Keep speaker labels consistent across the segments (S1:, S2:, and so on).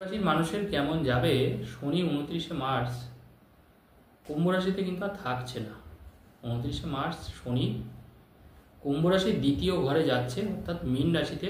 S1: রাশির মানুষের কেমন যাবে? শনি 29শে মার্চ কুম্ভ রাশিতে কিন্তু আর থাকছে না। 29শে মার্চ শনি কুম্ভ রাশির দ্বিতীয় ঘরে যাচ্ছে, অর্থাৎ মীন রাশিতে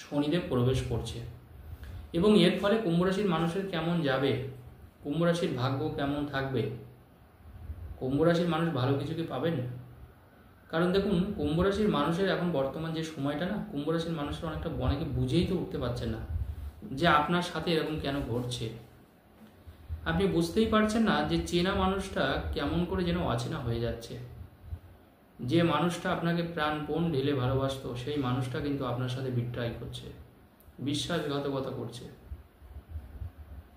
S1: শনিদেব প্রবেশ করছে। এবং এর ফলে কুম্ভ রাশির মানুষের কেমন যাবে, কুম্ভ রাশির ভাগ্য কেমন থাকবে, কুম্ভ রাশির মানুষ ভালো কিছু কি পাবেন? কারণ দেখুন, কুম্ভ রাশির মানুষের এখন বর্তমান যে সময়টা না, কুম্ভ রাশির মানুষের অনেকে বুঝেই তো উঠতে পারছেন না যে আপনার সাথে এরকম কেন ঘটছে। আপনি বুঝতেই পারছেন না যে চেনা মানুষটা কেমন করে যেন অচেনা হয়ে যাচ্ছে। যে মানুষটা আপনাকে প্রাণপণ ঢেলে ভালোবাসতো, সেই মানুষটা কিন্তু আপনার সাথে বিট্রাই করছে, বিশ্বাসঘাতকতা করছে।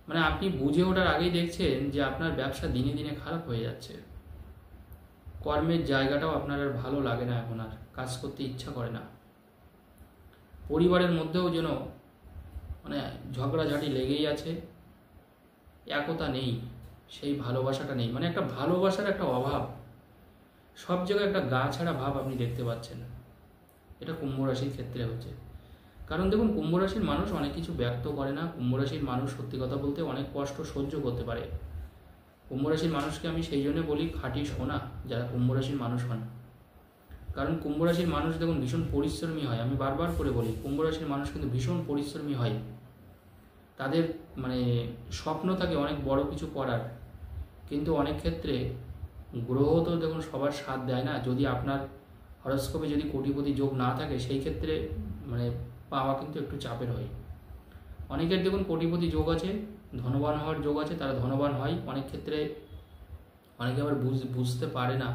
S1: মানে আপনি বুঝে ওঠার আগেই দেখছেন যে আপনার ব্যবসা দিনে দিনে খারাপ হয়ে যাচ্ছে। কর্মের জায়গাটাও আপনার আর ভালো লাগে না, এখন আর কাজ করতে ইচ্ছা করে না। পরিবারের মধ্যেও যেন মানে ঝগড়াঝাটি লেগেই আছে, একতা নেই, সেই ভালোবাসাটা নেই। মানে একটা ভালোবাসার একটা অভাব, সব জায়গায় একটা গা ছাড়া ভাব আপনি দেখতে পাচ্ছেন। এটা কুম্ভ রাশির ক্ষেত্রে হচ্ছে। কারণ দেখুন, কুম্ভ রাশির মানুষ অনেক কিছু ব্যক্ত করে না। কুম্ভ রাশির মানুষ সত্যি কথা বলতে অনেক কষ্ট সহ্য করতে পারে। কুম্ভ রাশির মানুষকে আমি সেই জন্য বলি খাঁটি সোনা, যারা কুম্ভ রাশির মানুষ হন। কারণ কুম্ভ রাশির মানুষ দেখুন ভীষণ পরিশ্রমী হয়। আমি বারবার করে বলি, কুম্ভ রাশির মানুষ কিন্তু ভীষণ পরিশ্রমী হয়। তাদের মানে স্বপ্ন থাকে অনেক বড় কিছু করার, কিন্তু অনেক ক্ষেত্রে গ্রহ তো দেখুন সবার সাথ দেয় না। যদি আপনার হরস্কোপে যদি কোটিপতি যোগ না থাকে, সেই ক্ষেত্রে মানে পাওয়া কিন্তু একটু চাপের হয়। অনেকের দেখুন কোটিপতি যোগ আছে, ধনবান হওয়ার যোগ আছে, তারা ধনবান হয়। অনেক ক্ষেত্রে অনেকে আবার বুঝতে পারে না,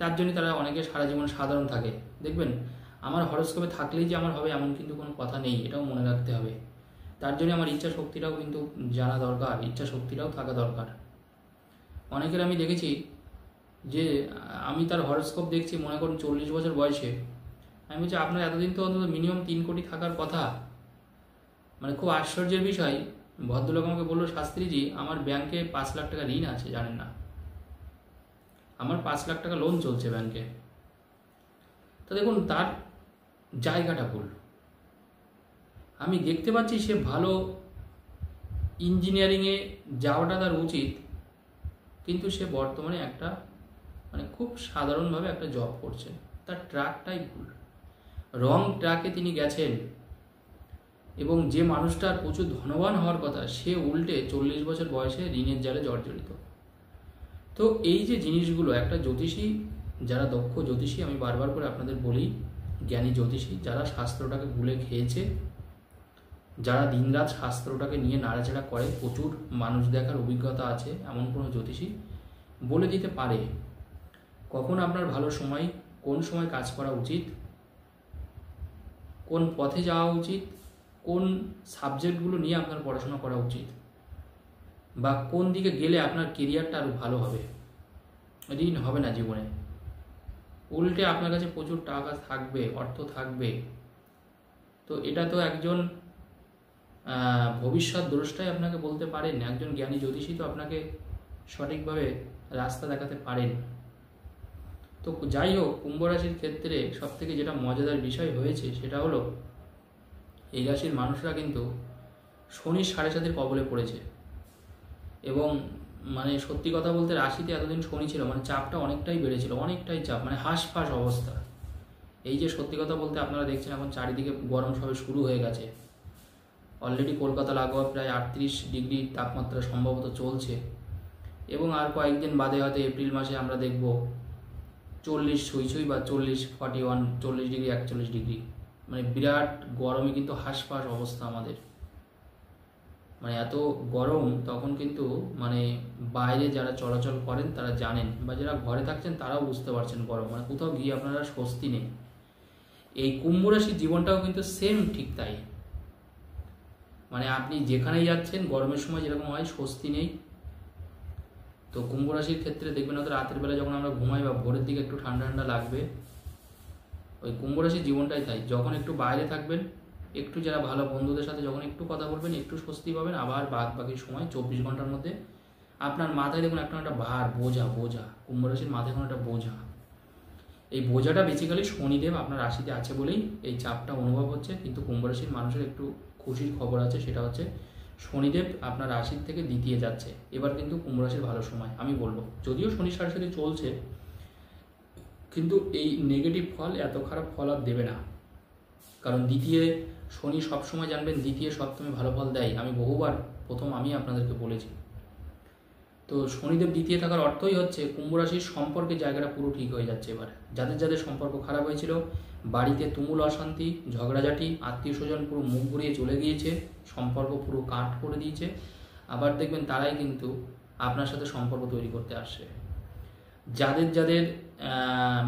S1: তার জন্য তারা অনেকে সারা জীবন সাধারণ থাকে। দেখবেন, আমার হরস্কোপে থাকলেই যে আমার হবে এমন কিন্তু কোনো কথা নেই, এটাও মনে রাখতে হবে। তার জন্য আমার ইচ্ছা শক্তিটাও কিন্তু জানা দরকার, ইচ্ছা শক্তিটাও থাকা দরকার। অনেকের আমি দেখেছি যে আমি তার হরস্কোপ দেখছি, মনে করুন 40 বছর বয়সে। আমি বলছি আপনার এতদিন তো অন্তত মিনিমাম 3 কোটি থাকার কথা। মানে খুব আশ্চর্যের বিষয়, ভদ্রলোক আমাকে বললো, শাস্ত্রীজি আমার ব্যাংকে 5 লাখ টাকা ঋণ আছে, জানেন না? আমার 5 লাখ টাকা লোন চলছে ব্যাংকে। তো দেখুন তার জায়গাটা ভুল। আমি দেখতে পাচ্ছি সে ভালো ইঞ্জিনিয়ারিংয়ে যাওয়াটা তার উচিত, কিন্তু সে বর্তমানে একটা মানে খুব সাধারণভাবে একটা জব করছে। তার ট্র্যাকটাই ভুল, রং ট্র্যাকে তিনি গেছেন। এবং যে মানুষটার প্রচুর ধনবান হওয়ার কথা, সে উল্টে 40 বছর বয়সে ঋণের জালে জর্জরিত। তো এই যে জিনিসগুলো, একটা জ্যোতিষী, যারা দক্ষ জ্যোতিষী, আমি বারবার করে আপনাদের বলি, জ্ঞানী জ্যোতিষী, যারা শাস্ত্রটাকে ভুলে খেয়েছে, যারা দিনরাত শাস্ত্রটাকে নিয়ে নাড়াচাড়া করে, প্রচুর মানুষ দেখার অভিজ্ঞতা আছে, এমন কোনো জ্যোতিষী বলে দিতে পারে কখন আপনার ভালো সময়, কোন সময় কাজ করা উচিত, কোন পথে যাওয়া উচিত, কোন সাবজেক্টগুলো নিয়ে আপনার পড়াশোনা করা উচিত, বা কোন দিকে গেলে আপনার কেরিয়ারটা আরও ভালো হবে। ঋণ হবে না জীবনে, উল্টে আপনার কাছে প্রচুর টাকা থাকবে, অর্থ থাকবে। তো এটা তো একজন ভবিষ্যৎ দ্রষ্টাই আপনাকে বলতে পারেন, একজন জ্ঞানী জ্যোতিষী তো আপনাকে সঠিকভাবে রাস্তা দেখাতে পারেন। তো যাই হোক, কুম্ভ রাশির ক্ষেত্রে সবথেকে যেটা মজাদার বিষয় হয়েছে সেটা হলো, এই রাশির মানুষরা কিন্তু শনির 7.5-এর কবলে পড়েছে। এবং মানে সত্যি কথা বলতে, রাশিতে এতদিন শনি ছিল, মানে চাপটা অনেকটাই বেড়েছিল, অনেকটাই চাপ, মানে হাঁসফাঁস অবস্থা। এই যে সত্যি কথা বলতে আপনারা দেখছেন এখন চারিদিকে গরম সবে শুরু হয়ে গেছে। অলরেডি কলকাতা লাগোয়া প্রায় 38 ডিগ্রি তাপমাত্রা সম্ভবত চলছে। এবং আর কয়েকদিন বাদে হয়তো এপ্রিল মাসে আমরা দেখব 40 ছুঁই বা 40, 41, 40 ডিগ্রি, 41 ডিগ্রি। মানে বিরাট গরমে কিন্তু হাঁসফাঁস অবস্থা আমাদের। মানে এত গরম, তখন কিন্তু মানে বাইরে যারা চলাচল করেন তারা জানেন, বা যারা ঘরে থাকছেন তারাও বুঝতে পারছেন গরম, মানে কোথাও গিয়ে আপনারা স্বস্তি নেই। এই কুম্ভ রাশির জীবনটাও কিন্তু সেম ঠিক তাই। মানে আপনি যেখানেই যাচ্ছেন গরমের সময় যেরকম হয়, স্বস্তি নেই। তো কুম্ভ রাশির ক্ষেত্রে দেখবেন হয়তো রাতের বেলা যখন আমরা ঘুমাই বা ভোরের দিকে একটু ঠান্ডা ঠান্ডা লাগবে, ওই কুম্ভ রাশির জীবনটাই তাই। যখন একটু বাইরে থাকবেন, একটু যারা ভালো বন্ধুদের সাথে যখন একটু কথা বলবেন, একটু স্বস্তি পাবেন, আবার বাকি সময় 24 ঘন্টার মধ্যে আপনার মাথায় দেখুন একটা ভার, বোঝা। কুম্ভ রাশির মাথায় কোনো একটা বোঝা। এই বোঝাটা বেসিক্যালি শনিদেব আপনার রাশিতে আছে বলেই এই চাপটা অনুভব হচ্ছে। কিন্তু কুম্ভ রাশির মানুষের একটু খুশির খবর আছে, সেটা হচ্ছে শনিদেব আপনার রাশির থেকে দ্বিতীয় যাচ্ছে। এবার কিন্তু কুম্ভ রাশির ভালো সময় আমি বলবো। যদিও শনি সাড়ে চলছে, কিন্তু এই নেগেটিভ ফল, এত খারাপ ফল আর দেবে না। কারণ দ্বিতীয় শনি সবসময় জানবেন দ্বিতীয় সপ্তমে ভালো ফল দেয়। আমি বহুবার আমি আপনাদেরকে বলেছি। তো শনিদেব দ্বিতীয় থাকার অর্থই হচ্ছে কুম্ভ রাশির সম্পর্কের জায়গাটা পুরো ঠিক হয়ে যাচ্ছে। এবার যাদের যাদের সম্পর্ক খারাপ হয়েছিল, বাড়িতে তুমুল অশান্তি, ঝগড়াঝাটি, আত্মীয় স্বজন পুরো মুখ ঘুরিয়ে চলে গিয়েছে, সম্পর্ক পুরো কাট করে দিয়েছে, আবার দেখবেন তারাই কিন্তু আপনার সাথে সম্পর্ক তৈরি করতে আসছে। যাদের যাদের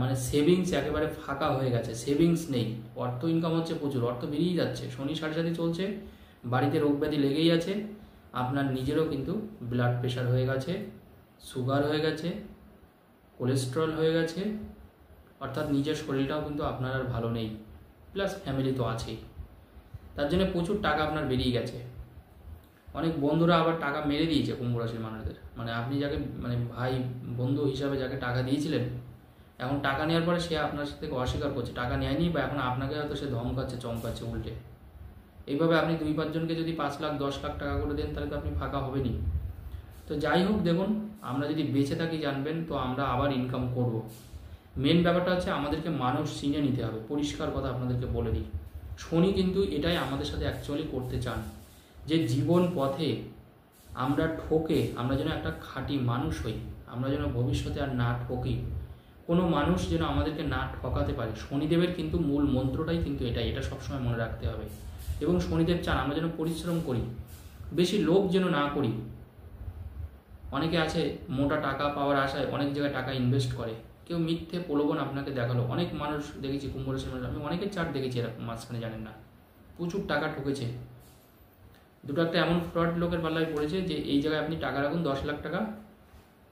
S1: মানে সেভিংস একেবারে ফাঁকা হয়ে গেছে, সেভিংস নেই, অর্থ ইনকাম হচ্ছে প্রচুর, অর্থ বেরিয়ে যাচ্ছে, শনি সাড়ে চলছে, বাড়িতে রোগ ব্যাধি লেগেই আছে, আপনার নিজেরও কিন্তু ব্লাড প্রেশার হয়ে গেছে, সুগার হয়ে গেছে, কোলেস্টেরল হয়ে গেছে, অর্থাৎ নিজের শরীরটাও কিন্তু আপনার আর ভালো নেই, প্লাস ফ্যামিলি তো আছেই। তার জন্য প্রচুর টাকা আপনার বেরিয়ে গেছে। অনেক বন্ধুরা আবার টাকা মেরে দিয়েছে কুম্ভ রাশির মানুষদের। মানে আপনি যাকে মানে ভাই বন্ধু হিসাবে যাকে টাকা দিয়েছিলেন, এখন টাকা নেওয়ার পরে সে আপনার সাথে অস্বীকার করছে, টাকা নেয়নি, বা এখন আপনাকে হয়তো সে ধমকাচ্ছে, চমকাচ্ছে উল্টে। এইভাবে আপনি 2-5 জনকে যদি 5 লাখ 10 লাখ টাকা করে দেন, তাহলে তো আপনি ফাঁকা হবেনই। তো যাই হোক, দেখুন আমরা যদি বেঁচে থাকি জানবেন তো আমরা আবার ইনকাম করব। মেন ব্যাপারটা হচ্ছে আমাদেরকে মানুষ চিনে নিতে হবে। পরিষ্কার কথা আপনাদেরকে বলে দিই, শনি কিন্তু এটাই আমাদের সাথে অ্যাকচুয়ালি করতে চান, যে জীবন পথে আমরা আমরা যেন একটা খাঁটি মানুষ হই, আমরা যেন ভবিষ্যতে আর না ঠকি, কোনো মানুষ যেন আমাদেরকে না ঠকাতে পারে। শনিদেবের কিন্তু মূল মন্ত্রটাই কিন্তু এটা সবসময় মনে রাখতে হবে। এবং শনিদেব চান আমরা যেন পরিশ্রম করি, বেশি লোভ যেন না করি। অনেকে আছে মোটা টাকা পাওয়ার আশায় অনেক জায়গায় টাকা ইনভেস্ট করে, কেউ মিথ্যে প্রলোভন আপনাকে দেখালো। অনেক মানুষ দেখেছি, কুম্ভ রাশির মানুষ, আমি অনেকের চার্ট দেখেছি এরকম, মাঝখানে জানেন না প্রচুর টাকা ঠকেছে। দুটো একটা এমন ফ্রড লোকের পাল্লায় পড়েছে যে এই জায়গায় আপনি টাকা রাখুন 10 লাখ টাকা,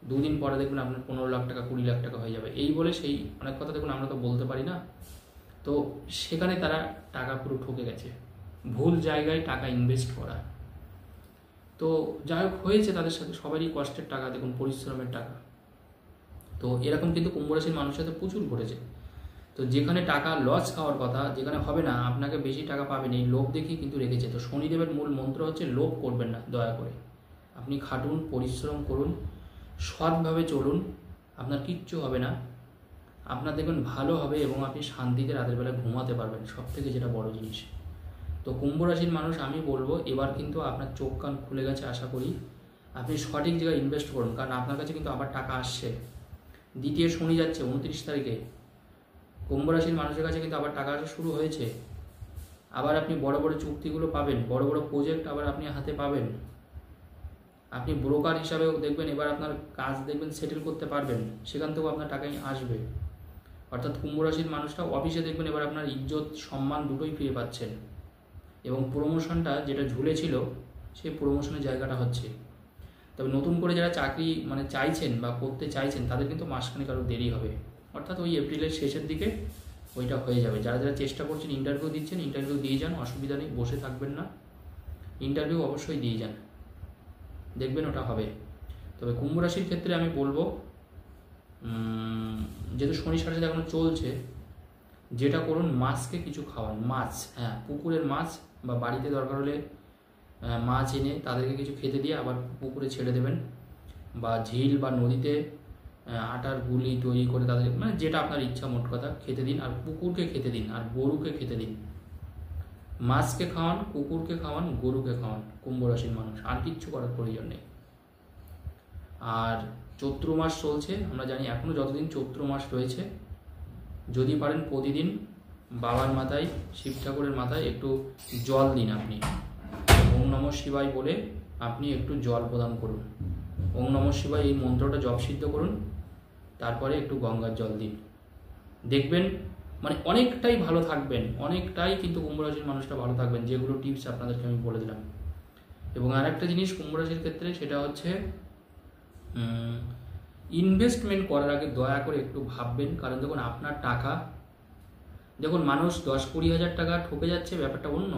S1: 2 দিন পরে দেখবেন আপনার 15 লাখ টাকা 20 লাখ টাকা হয়ে যাবে, এই বলে সেই অনেক কথা দেখুন আমরা তো বলতে পারি না। তো সেখানে তারা টাকা পুরো ঠকে গেছে, ভুল জায়গায় টাকা ইনভেস্ট করা। তো যাই হোক হয়েছে তাদের সাথে, সবারই কষ্টের টাকা, দেখুন পরিশ্রমের টাকা। তো এরকম কিন্তু কুম্ভ রাশির মানুষের সাথে প্রচুর ঘটেছে। তো যেখানে টাকা লস খাওয়ার কথা, যেখানে হবে না, আপনাকে বেশি টাকা পাবেন, এই লোভ দেখিয়ে কিন্তু রেখেছে। তো শনিদেবের মূল মন্ত্র হচ্ছে লোভ করবেন না, দয়া করে আপনি খাটুন, পরিশ্রম করুন, সৎভাবে চলুন, আপনার কিচ্ছু হবে না, আপনার দেখবেন ভালো হবে এবং আপনি শান্তিতে রাতের বেলা ঘুমাতে পারবেন, সব থেকে যেটা বড় জিনিস। তো কুম্ভ রাশির মানুষ আমি বলবো এবার কিন্তু আপনার চোখ কান খুলে গেছে, আশা করি আপনি সঠিক জায়গায় ইনভেস্ট করুন, কারণ আপনার কাছে কিন্তু আবার টাকা আসছে। দ্বিতীয় শনি যাচ্ছে 29 তারিখে, কুম্ভ রাশির মানুষের কাছে কিন্তু আবার টাকা আসা শুরু হয়েছে। আবার আপনি বড় বড় চুক্তিগুলো পাবেন, বড় বড় প্রজেক্ট আবার আপনি হাতে পাবেন। আপনি ব্রোকার হিসাবেও দেখবেন এবার আপনার কাজ দেখবেন সেটেল করতে পারবেন, সেখান থেকেও আপনার টাকাই আসবে। অর্থাৎ কুম্ভ রাশির মানুষটা অফিসে দেখবেন এবার আপনার ইজ্জত সম্মান দুটোই ফিরে পাচ্ছেন, এবং প্রমোশনটা যেটা ঝুলেছিল সেই প্রমোশনের জায়গাটা হচ্ছে। তবে নতুন করে যারা চাকরি মানে চাইছেন বা করতে চাইছেন তাদের কিন্তু মাসখানেক আরও দেরি হবে, অর্থাৎ ওই এপ্রিলের শেষের দিকে ওইটা হয়ে যাবে। যারা যারা চেষ্টা করছেন, ইন্টারভিউ দিচ্ছেন, ইন্টারভিউ দিয়ে যান, অসুবিধা নেই, বসে থাকবেন না, ইন্টারভিউ অবশ্যই দিয়ে যান, দেখবেন ওটা হবে। তবে কুম্ভ রাশির ক্ষেত্রে আমি বলবো, যেহেতু শনি সাড়ে এখনো চলছে, যেটা করুন মাছকে কিছু খাওয়ান, মাছ, হ্যাঁ পুকুরের মাছ, বা বাড়িতে দরকার হলে মাছ এনে তাদেরকে কিছু খেতে দিয়ে আবার পুকুরে ছেড়ে দেবেন, বা ঝিল বা নদীতে আটার গুলি তৈরি করে তাদের, মানে যেটা আপনার ইচ্ছা, মোট কথা খেতে দিন। আর কুকুরকে খেতে দিন, আর গরুকে খেতে দিন। মাছকে খাওয়ান, কুকুরকে খাওয়ান, গরুকে খাওয়ান কুম্ভ রাশির মানুষ, আর কিচ্ছু করার প্রয়োজন নেই। আর চৈত্র মাস চলছে, আমরা জানি এখনও যতদিন চৈত্র মাস রয়েছে, যদি পারেন প্রতিদিন বাবার মাথায়, শিব ঠাকুরের মাথায় একটু জল দিন। আপনি ওম নমঃ শিবায় বলে আপনি একটু জল প্রদান করুন। ওম নমঃ শিবায় এই মন্ত্রটা জপ সিদ্ধ করুন, তারপরে একটু গঙ্গার জল দিন, দেখবেন মানে অনেকটাই ভালো থাকবেন, অনেকটাই কিন্তু কুম্ভ রাশির মানুষটা ভালো থাকবেন, যেগুলো টিপস আপনাদেরকে আমি বলে দিলাম। এবং আরেকটা জিনিস কুম্ভ রাশির ক্ষেত্রে, সেটা হচ্ছে ইনভেস্টমেন্ট করার আগে দয়া করে একটু ভাববেন। কারণ দেখুন আপনার টাকা, দেখুন মানুষ 10-20 হাজার টাকা ঠকে যাচ্ছে, ব্যাপারটা অন্য,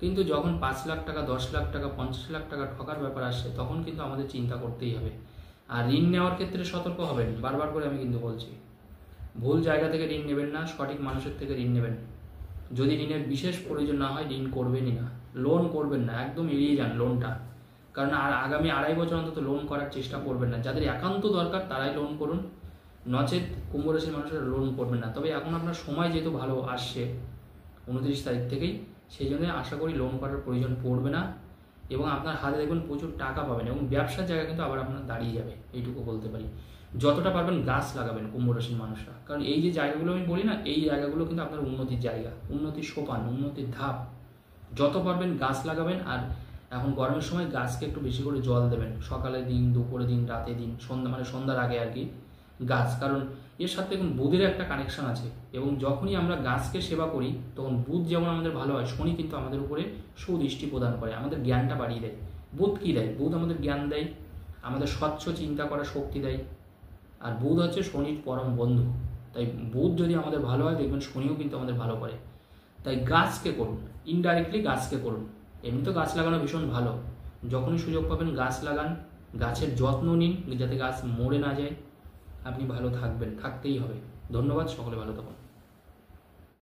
S1: কিন্তু যখন 5 লাখ টাকা, 10 লাখ টাকা, 50 লাখ টাকা ঠকার ব্যাপার আসছে, তখন কিন্তু আমাদের চিন্তা করতেই হবে। আর ঋণ নেওয়ার ক্ষেত্রে সতর্ক হবেন, বারবার করে আমি কিন্তু বলছি, ভুল জায়গা থেকে ঋণ নেবেন না, সঠিক মানুষের থেকে ঋণ নেবেন। যদি ঋণের বিশেষ প্রয়োজন না হয় ঋণ করবেনই না। লোন করবেন না, একদম এড়িয়ে যান লোনটা। কারণ আর আগামী 2.5 বছর অন্তত লোন করার চেষ্টা করবেন না। যাদের একান্ত দরকার তারাই লোন করুন, নচেত কুম্ভ রাশির মানুষেরা লোন করবেন না। তবে এখন আপনার সময় যেহেতু ভালো আসছে 29 তারিখ থেকেই, সেই জন্য আশা করি লোন করার প্রয়োজন পড়বে না এবং আপনার হাতে দেখবেন প্রচুর টাকা পাবেন এবং ব্যবসার জায়গা কিন্তু আবার আপনার দাঁড়িয়ে যাবে, এইটুকু বলতে পারি। যতটা পারবেন গাছ লাগাবেন কুম্ভ রাশির মানুষরা, কারণ এই যে জায়গাগুলো আমি বলি না, এই জায়গাগুলো কিন্তু আপনার উন্নতির জায়গা, উন্নতির সোপান, উন্নতির ধাপ। যত পারবেন গাছ লাগাবেন। আর এখন গরমের সময় গাছকে একটু বেশি করে জল দেবেন, সকালে দিন, দুপুরে দিন, রাতে দিন, সন্ধ্যার আগে আর কি গাছ। কারণ এর সাথে দেখুন বুধের একটা কানেকশন আছে এবং যখনই আমরা গাছকে সেবা করি তখন বুধ যেমন আমাদের ভালো হয়, শনি কিন্তু আমাদের উপরে সুদৃষ্টি প্রদান করে, আমাদের জ্ঞানটা বাড়িয়ে দেয়। বুধ কী দেয়? বুধ আমাদের জ্ঞান দেয়, আমাদের স্বচ্ছ চিন্তা করার শক্তি দেয়। আর বুধ হচ্ছে শনির পরম বন্ধু। তাই বুধ যদি আমাদের ভালো হয় দেখবেন শনিও কিন্তু আমাদের ভালো করে। তাই গাছকে করুন, ইনডাইরেক্টলি গাছকে করুন। এমনি তো গাছ লাগানো ভীষণ ভালো, যখনই সুযোগ পাবেন গাছ লাগান, গাছের যত্ন নিন যাতে গাছ মরে না যায়। আপনি ভালো থাকবেন, থাকতেই হবে। ধন্যবাদ, সকলে ভালো থাকুন।